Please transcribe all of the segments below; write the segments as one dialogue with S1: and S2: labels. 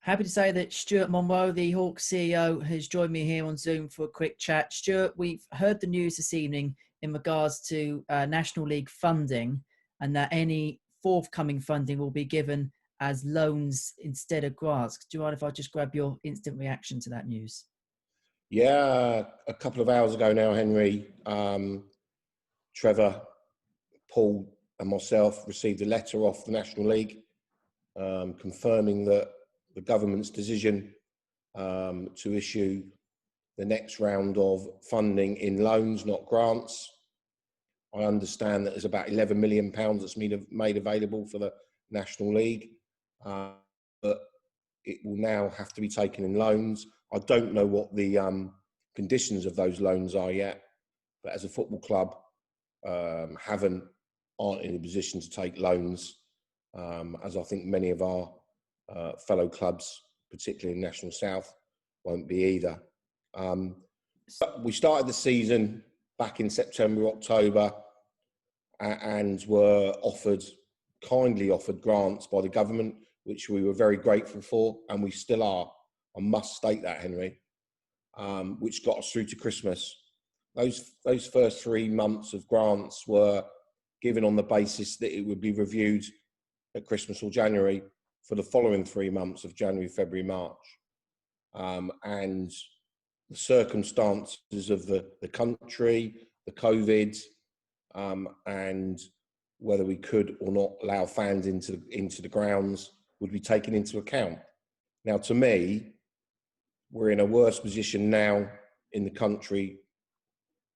S1: Happy to say that Stuart Munro, the Hawks CEO, has joined me here on Zoom for a quick chat. Stuart, we've heard the news this evening in regards to National League funding, and that any forthcoming funding will be given as loans instead of grants. Do you mind if I just grab your instant reaction to that news?
S2: Yeah, a couple of hours ago now, Henry, Trevor, Paul and myself received a letter off the National League confirming that the government's decision to issue the next round of funding in loans, not grants. I understand that there's about £11 million that's made available for the National League, but it will now have to be taken in loans. I don't know what the conditions of those loans are yet, but as a football club, aren't in a position to take loans, as I think many of our fellow clubs, particularly in National South, won't be either. We started the season back in September, October, and were kindly offered grants by the government, which we were very grateful for, and we still are. I must state that, Henry, which got us through to Christmas. Those first 3 months of grants were given on the basis that it would be reviewed at Christmas or January for the following 3 months of January, February, March. And the circumstances of the country, the COVID, and whether we could or not allow fans into the grounds would be taken into account. Now, to me, we're in a worse position now in the country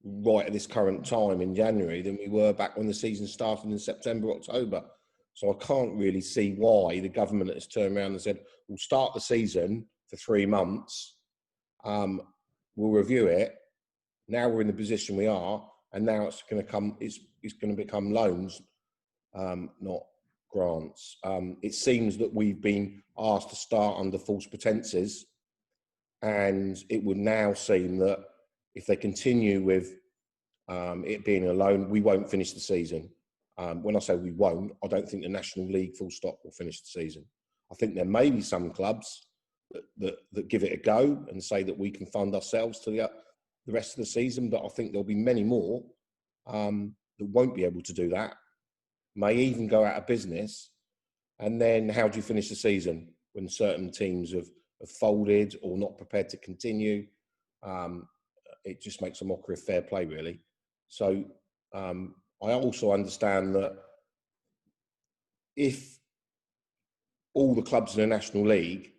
S2: right at this current time in January than we were back when the season started in September, October. So I can't really see why the government has turned around and said, we'll start the season for 3 months, we'll review it. Now we're in the position we are, and now it's going to become loans, not grants. It seems that we've been asked to start under false pretenses, and it would now seem that if they continue with it being a loan, we won't finish the season. When I say we won't, I don't think the National League full stop will finish the season. I think there may be some clubs that give it a go and say that we can fund ourselves to the rest of the season, but I think there'll be many more that won't be able to do that, may even go out of business. And then how do you finish the season when certain teams have folded or not prepared to continue? It just makes a mockery of fair play, really. So I also understand that if all the clubs in the National League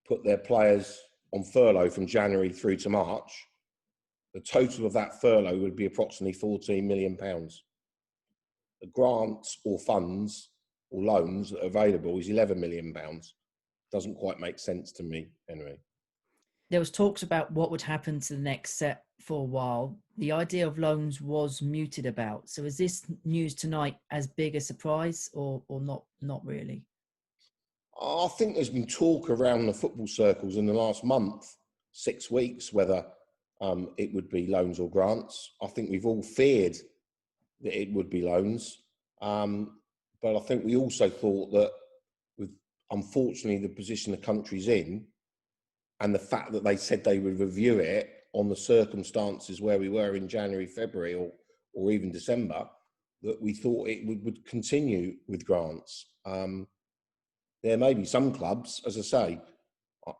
S2: put their players on furlough from January through to March, the total of that furlough would be approximately £14 million. The grants or funds or loans that are available is £11 million. Doesn't quite make sense to me, Henry.
S1: There was talks about what would happen to the next set for a while. The idea of loans was muted about. So is this news tonight as big a surprise or not really?
S2: I think there's been talk around the football circles in the last month, 6 weeks, whether it would be loans or grants. I think we've all feared that it would be loans. But I think we also thought that with, unfortunately, the position the country's in and the fact that they said they would review it on the circumstances where we were in January, February or even December, that we thought it would continue with grants. There may be some clubs, as I say,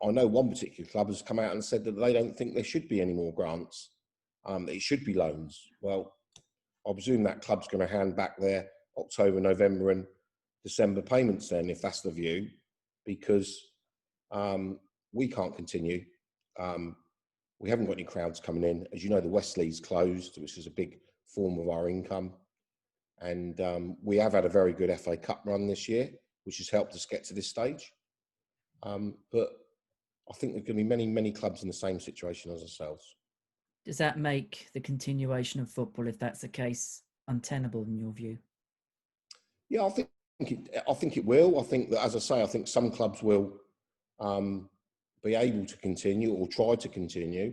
S2: I know one particular club has come out and said that they don't think there should be any more grants. It should be loans. Well, I presume that club's going to hand back their October, November and December payments then, if that's the view, because we can't continue. We haven't got any crowds coming in. As you know, the Wesley's closed, which is a big form of our income. And we have had a very good FA Cup run this year, which has helped us get to this stage. But I think there are going to be many, many clubs in the same situation as ourselves.
S1: Does that make the continuation of football, if that's the case, untenable in your view?
S2: Yeah, I think it will. I think that, as I say, I think some clubs will be able to continue or try to continue,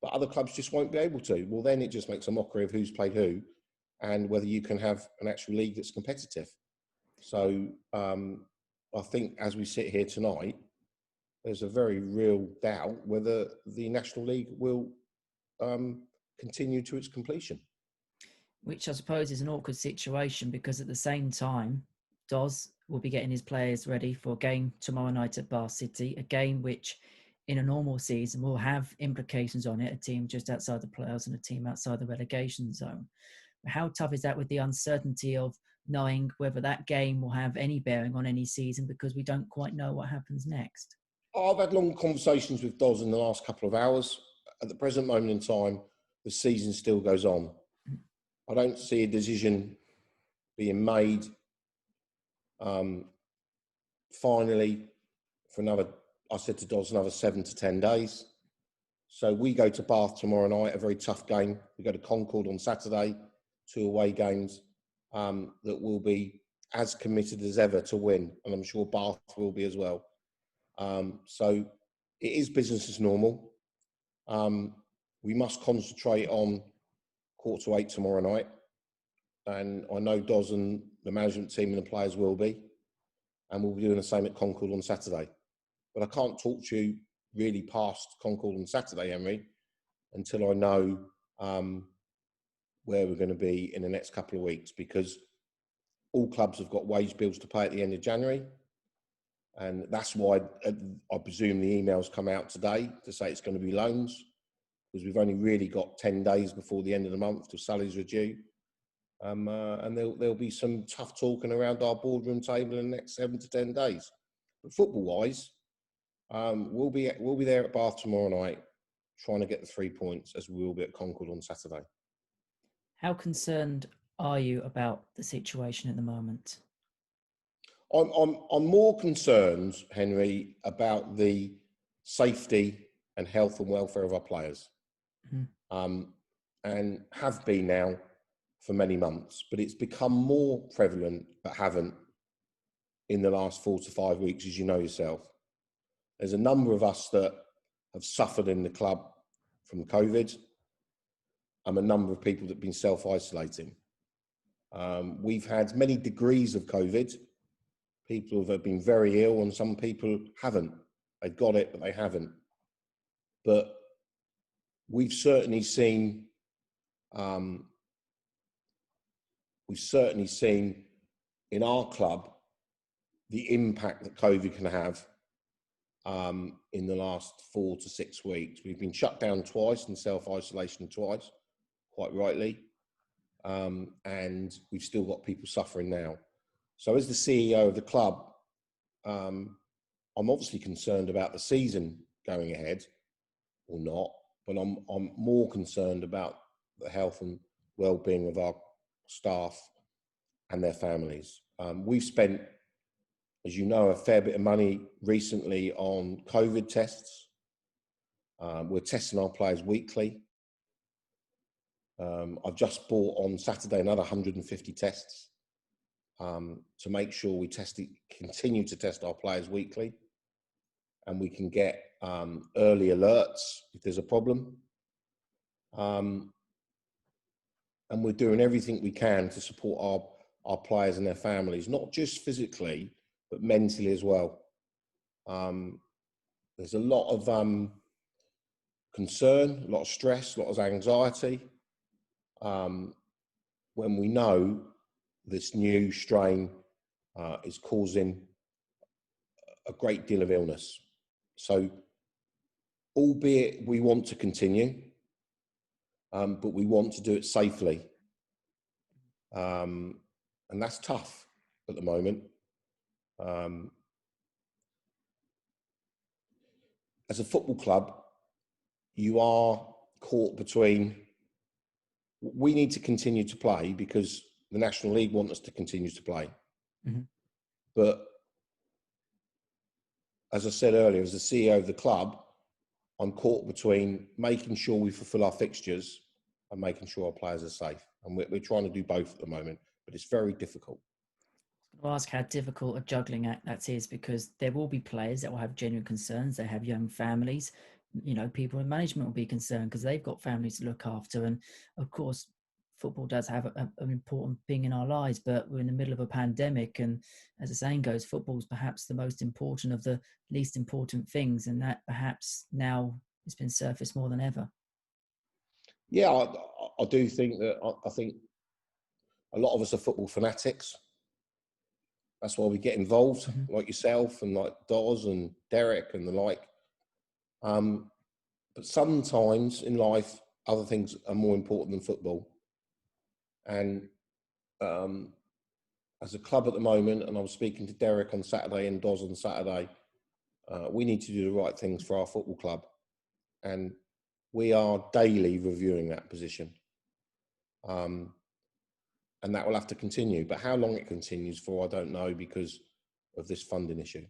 S2: but other clubs just won't be able to. Well, then it just makes a mockery of who's played who and whether you can have an actual league that's competitive. So I think as we sit here tonight, there's a very real doubt whether the National League will continue to its completion.
S1: Which I suppose is an awkward situation, because at the same time, Doz will be getting his players ready for a game tomorrow night at Bath City, a game which in a normal season will have implications on it, a team just outside the playoffs and a team outside the relegation zone. How tough is that with the uncertainty of knowing whether that game will have any bearing on any season, because we don't quite know what happens next?
S2: I've had long conversations with Doz in the last couple of hours. At the present moment in time, the season still goes on. I don't see a decision being made finally for another, I said to Doz, another 7 to 10 days. So we go to Bath tomorrow night, a very tough game. We go to Concord on Saturday, 2 away games that will be as committed as ever to win. And I'm sure Bath will be as well. So it is business as normal. We must concentrate on 7:45 tomorrow night. And I know Doz and the management team and the players will be. And we'll be doing the same at Concord on Saturday. But I can't talk to you really past Concord on Saturday, Henry, until I know where we're going to be in the next couple of weeks, because all clubs have got wage bills to pay at the end of January. And that's why I presume the emails come out today to say it's going to be loans, because we've only really got 10 days before the end of the month till salaries are due. And there'll be some tough talking around our boardroom table in the next 7 to 10 days. But football-wise, we'll be there at Bath tomorrow night, trying to get the 3 points, as we will be at Concord on Saturday.
S1: How concerned are you about the situation at the moment?
S2: I'm more concerned, Henry, about the safety and health and welfare of our players, and have been now for many months. But it's become more prevalent, but haven't, in the last 4 to 5 weeks, as you know yourself. There's a number of us that have suffered in the club from COVID, and a number of people that have been self-isolating. We've had many degrees of COVID. People have been very ill, and some people haven't. They've got it, but they haven't. But we've certainly seen in our club the impact that COVID can have in the last 4 to 6 weeks. We've been shut down twice and self-isolation twice, quite rightly. And we've still got people suffering now. So as the CEO of the club, I'm obviously concerned about the season going ahead or not, but I'm more concerned about the health and well-being of our staff and their families. We've spent, as you know, a fair bit of money recently on COVID tests. We're testing our players weekly. I've just bought on Saturday another 150 tests to make sure we continue to test our players weekly, and we can get early alerts if there's a problem. And we're doing everything we can to support our players and their families, not just physically, but mentally as well. There's a lot of concern, a lot of stress, a lot of anxiety when we know this new strain is causing a great deal of illness. So, albeit we want to continue, but we want to do it safely. And that's tough at the moment. As a football club, you are caught between, we need to continue to play because the National League want us to continue to play. Mm-hmm. But as I said earlier, as the CEO of the club, I'm caught between making sure we fulfill our fixtures and making sure our players are safe. And we're trying to do both at the moment, but it's very difficult.
S1: I was going to ask how difficult a juggling act that is, because there will be players that will have genuine concerns. They have young families. You know, people in management will be concerned because they've got families to look after. And of course, football does have an important thing in our lives, but we're in the middle of a pandemic, and as the saying goes, football is perhaps the most important of the least important things, and that perhaps now it's been surfaced more than ever.
S2: Yeah, I do think that. I think a lot of us are football fanatics. That's why we get involved,
S1: Mm-hmm.
S2: like yourself and like Doz and Derek and the like. But sometimes in life, other things are more important than football. And as a club at the moment, and I was speaking to Derek on Saturday and Doz on Saturday, we need to do the right things for our football club. And we are daily reviewing that position. And that will have to continue. But how long it continues for, I don't know, because of this funding issue.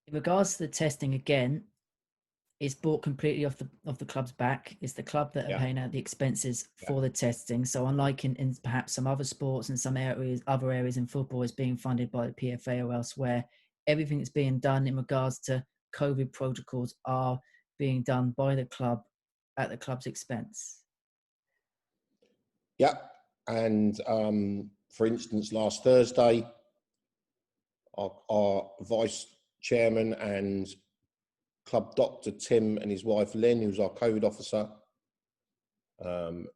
S1: In regards to the testing, again, it's brought completely off the club's back. It's the club that are paying out the expenses for the testing. So unlike in perhaps some other sports and some areas, other areas in football, is being funded by the PFA or elsewhere. Everything that's being done in regards to COVID protocols are being done by the club at the club's expense.
S2: Yeah. And for instance, last Thursday, our vice chairman and club doctor Tim and his wife Lynn, who's our COVID officer,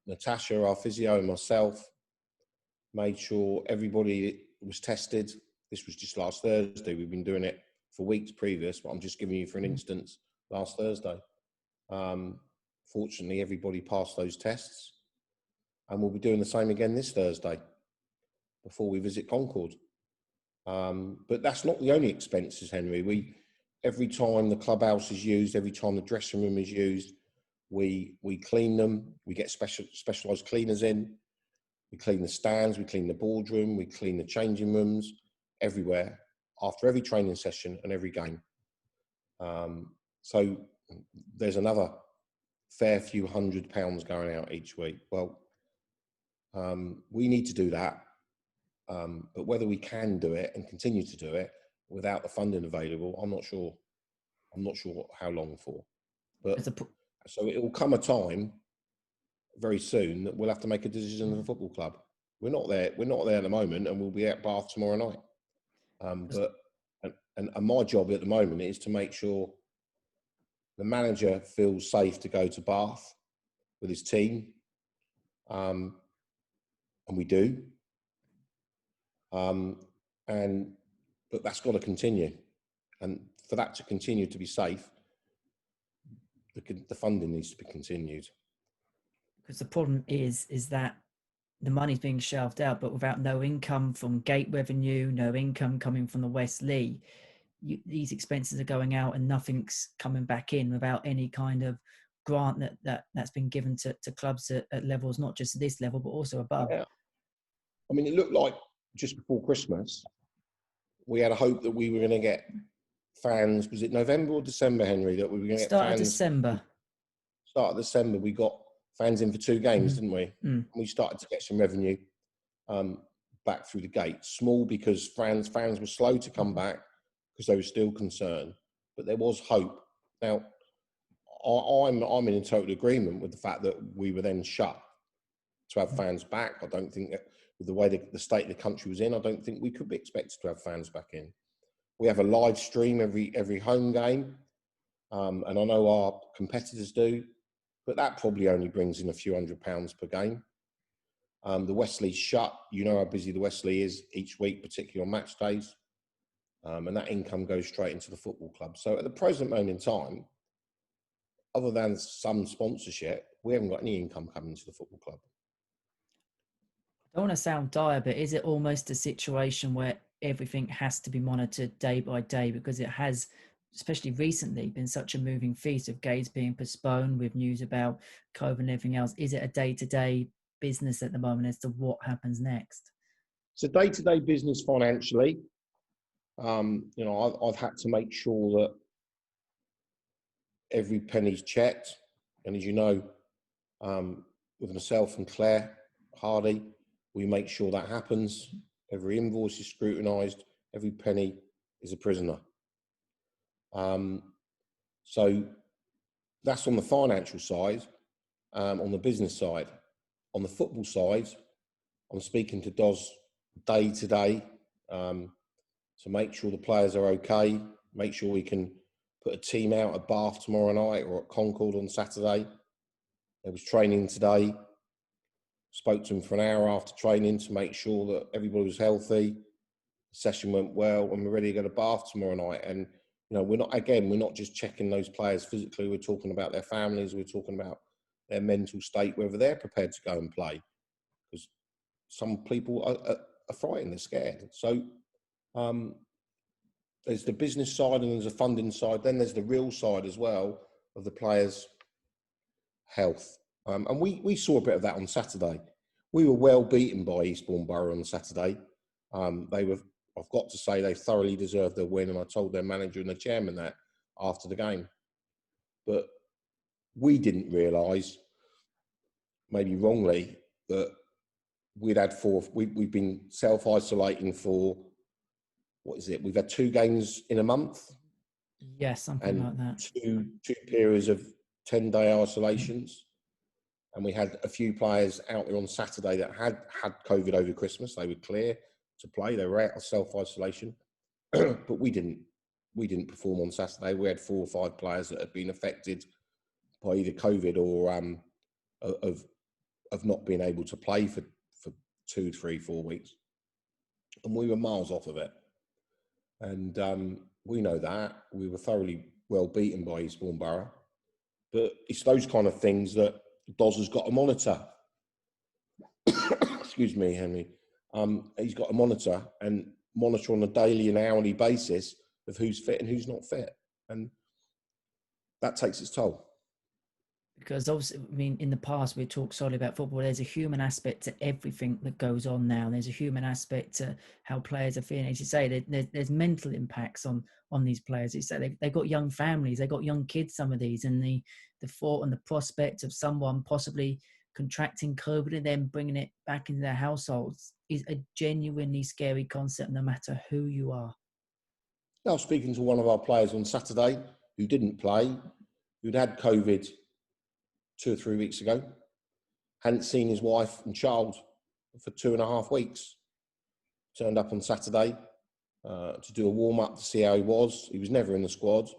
S2: Natasha, our physio, and myself made sure everybody was tested. This was just last Thursday. We've been doing it for weeks previous, but I'm just giving you for an instance last Thursday. Fortunately, everybody passed those tests, and we'll be doing the same again this Thursday before we visit Concord. But that's not the only expenses, Henry. Every time the clubhouse is used, every time the dressing room is used, we clean them. We get specialised cleaners in. We clean the stands, we clean the boardroom, we clean the changing rooms, everywhere, after every training session and every game. So there's another fair few £100 going out each week. Well, we need to do that. But whether we can do it and continue to do it without the funding available, I'm not sure. I'm not sure how long for. But so it will come a time very soon that we'll have to make a decision as a football club. We're not there. We're not there at the moment, and we'll be at Bath tomorrow night. But my job at the moment is to make sure the manager feels safe to go to Bath with his team, and we do. But that's got to continue, and for that to continue to be safe, the funding needs to be continued.
S1: Because the problem is that the money's being shelved out, but without no income from gate revenue, no income coming from the West Lee, these expenses are going out and nothing's coming back in without any kind of grant that's been given to clubs at levels, not just this level, but also above.
S2: Yeah. I mean, it looked like just before Christmas, we had a hope that we were going to get fans. Was it November or December, Henry, that we were going to get fans? Start of December, we got fans in for 2 games, didn't we? And we started to get some revenue back through the gate. Small because fans were slow to come back because they were still concerned, but there was hope. Now, I'm in total agreement with the fact that we were then shut to have fans back. I don't think that with the way the state of the country was in, I don't think we could be expected to have fans back in. We have a live stream every home game, and I know our competitors do, but that probably only brings in a few £100 per game. The Wesley's shut. You know how busy the Wesley is each week, particularly on match days, and that income goes straight into the football club. So at the present moment in time, other than some sponsorship, we haven't got any income coming to the football club.
S1: I don't want to sound dire, but is it almost a situation where everything has to be monitored day by day, because it has, especially recently, been such a moving feast of games being postponed with news about COVID and everything else? Is it a day-to-day business at the moment as to what happens next?
S2: It's a day-to-day business financially. I've had to make sure that every penny's checked, and as you know, with myself and Claire Hardy, we make sure that happens. Every invoice is scrutinised. Every penny is a prisoner. So that's on the financial side. On the business side, on the football side, I'm speaking to Doz day to day to make sure the players are okay, make sure we can put a team out at Bath tomorrow night or at Concord on Saturday. There was training today. Spoke to him for an hour after training to make sure that everybody was healthy. The session went well, and we're ready to go to Bath tomorrow night. And we're not just checking those players physically. We're talking about their families. We're talking about their mental state, whether they're prepared to go and play. Because some people are frightened, they're scared. So there's the business side and there's a funding side. Then there's the real side as well of the players' health. And we saw a bit of that on Saturday. We were well beaten by Eastbourne Borough on Saturday. I've got to say, they thoroughly deserved their win, and I told their manager and the chairman that after the game. But we didn't realise, maybe wrongly, that we've been self-isolating for, what is it? We've had 2 games in a month.
S1: Yes, something like that.
S2: Two periods of 10-day isolations. And we had a few players out there on Saturday that had COVID over Christmas. They were clear to play. They were out of self-isolation. But we didn't perform on Saturday. We had 4 or 5 players that had been affected by either COVID or of not being able to play for 2, 3, 4 weeks. And we were miles off of it. And we know that. We were thoroughly well beaten by Eastbourne Borough. But it's those kind of things that Doz has got to monitor. Excuse me, Henry. He's got to monitor on a daily and hourly basis of who's fit and who's not fit. And that takes its toll.
S1: Because obviously, I mean, in the past, we talked solely about football. There's a human aspect to everything that goes on now. There's a human aspect to how players are feeling. As you say, there's mental impacts on these players. You say they've got young families, they've got young kids, some of these, and the thought and the prospect of someone possibly contracting COVID and then bringing it back into their households is a genuinely scary concept, no matter who you are.
S2: I was speaking to one of our players on Saturday who didn't play, who'd had COVID 2 or 3 weeks ago, hadn't seen his wife and child for 2.5 weeks. Turned up on Saturday to do a warm-up to see how he was. He was never in the squad.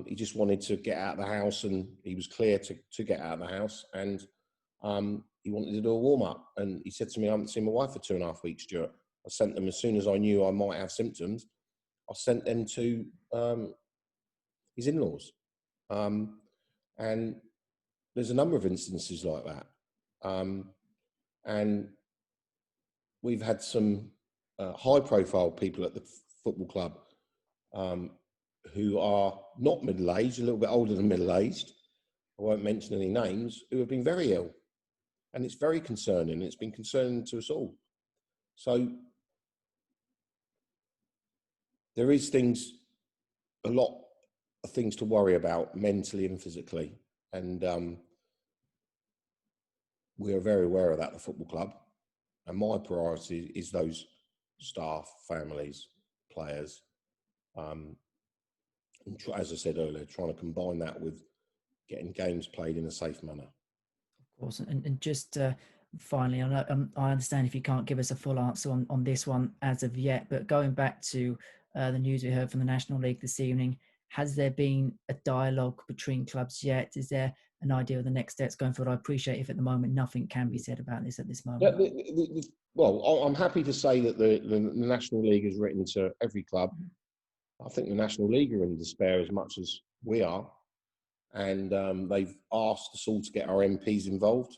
S2: He just wanted to get out of the house, and he was clear to get out of the house. And he wanted to do a warm-up. And he said to me, I haven't seen my wife for 2.5 weeks, Stuart. I sent them, as soon as I knew I might have symptoms, I sent them to his in-laws. And there's a number of instances like that. And we've had some high-profile people at the football club who are not middle-aged, a little bit older than middle-aged, I won't mention any names, who have been very ill. And it's very concerning. It's been concerning to us all. So there is a lot of things to worry about mentally and physically. And we are very aware of that at the football club. And my priority is those staff, families, players. And as I said earlier, trying to combine that with getting games played in a safe manner.
S1: Of course. And just finally, I understand if you can't give us a full answer on this one as of yet, but going back to the news we heard from the National League this evening, has there been a dialogue between clubs yet? Is there an idea of the next steps going forward? I appreciate if at the moment nothing can be said about this at this moment.
S2: Well, I'm happy to say that the National League has written to every club. I think the National League are in despair as much as we are. And they've asked us all to get our MPs involved.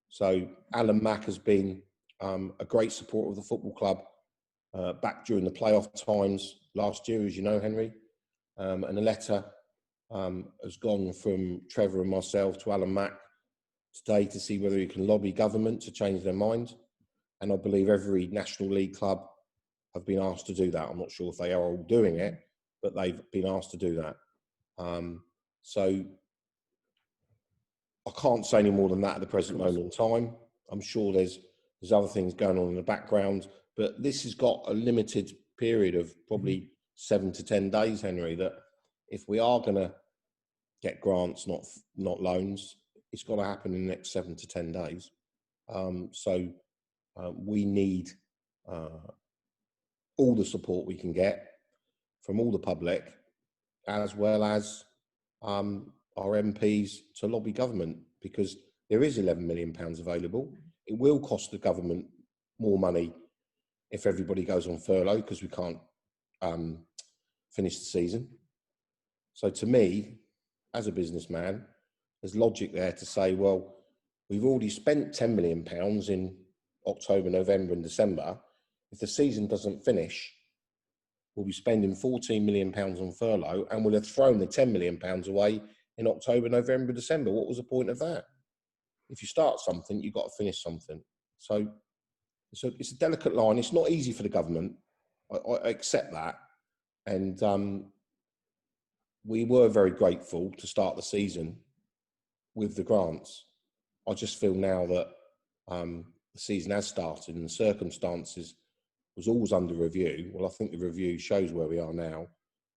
S2: So Alan Mack has been a great supporter of the football club back during the playoff times last year, as you know, Henry. And a letter has gone from Trevor and myself to Alan Mack today to see whether he can lobby government to change their mind. And I believe every National League club have been asked to do that. I'm not sure if they are all doing it, but they've been asked to do that. So I can't say any more than that at the present moment in time. I'm sure there's other things going on in the background, but this has got a limited period of probably 7 to 10 days, Henry, that if we are going to get grants, not loans, it's got to happen in the next 7 to 10 days. We need all the support we can get from all the public, as well as our MPs to lobby government, because there is £11 million available. It will cost the government more money if everybody goes on furlough, because we can't finish the season. So to me, as a businessman, there's logic there to say, well, we've already spent £10 million in October, November and December. If the season doesn't finish, we'll be spending £14 million on furlough, and we'll have thrown the £10 million away in October, November, December. What was the point of that? If you start something, you've got to finish something. So it's a delicate line. It's not easy for the government. I accept that. And we were very grateful to start the season with the grants. I just feel now that the season has started and the circumstances was always under review. Well, I think the review shows where we are now,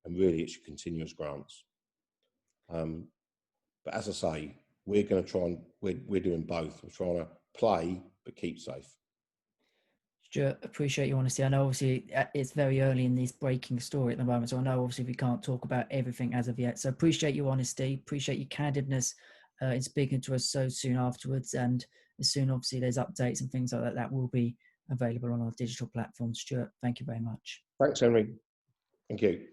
S2: and really it should continue as grants. But as I say, we're going to try and we're doing both. We're trying to play but keep safe.
S1: Stuart, appreciate your honesty. I know obviously it's very early in this breaking story at the moment, so I know obviously we can't talk about everything as of yet. So appreciate your honesty, appreciate your candidness in speaking to us so soon afterwards. And as soon, obviously, there's updates and things like that, that will be available on our digital platforms. Stuart, thank you very much.
S2: Thanks, Henry. Thank you.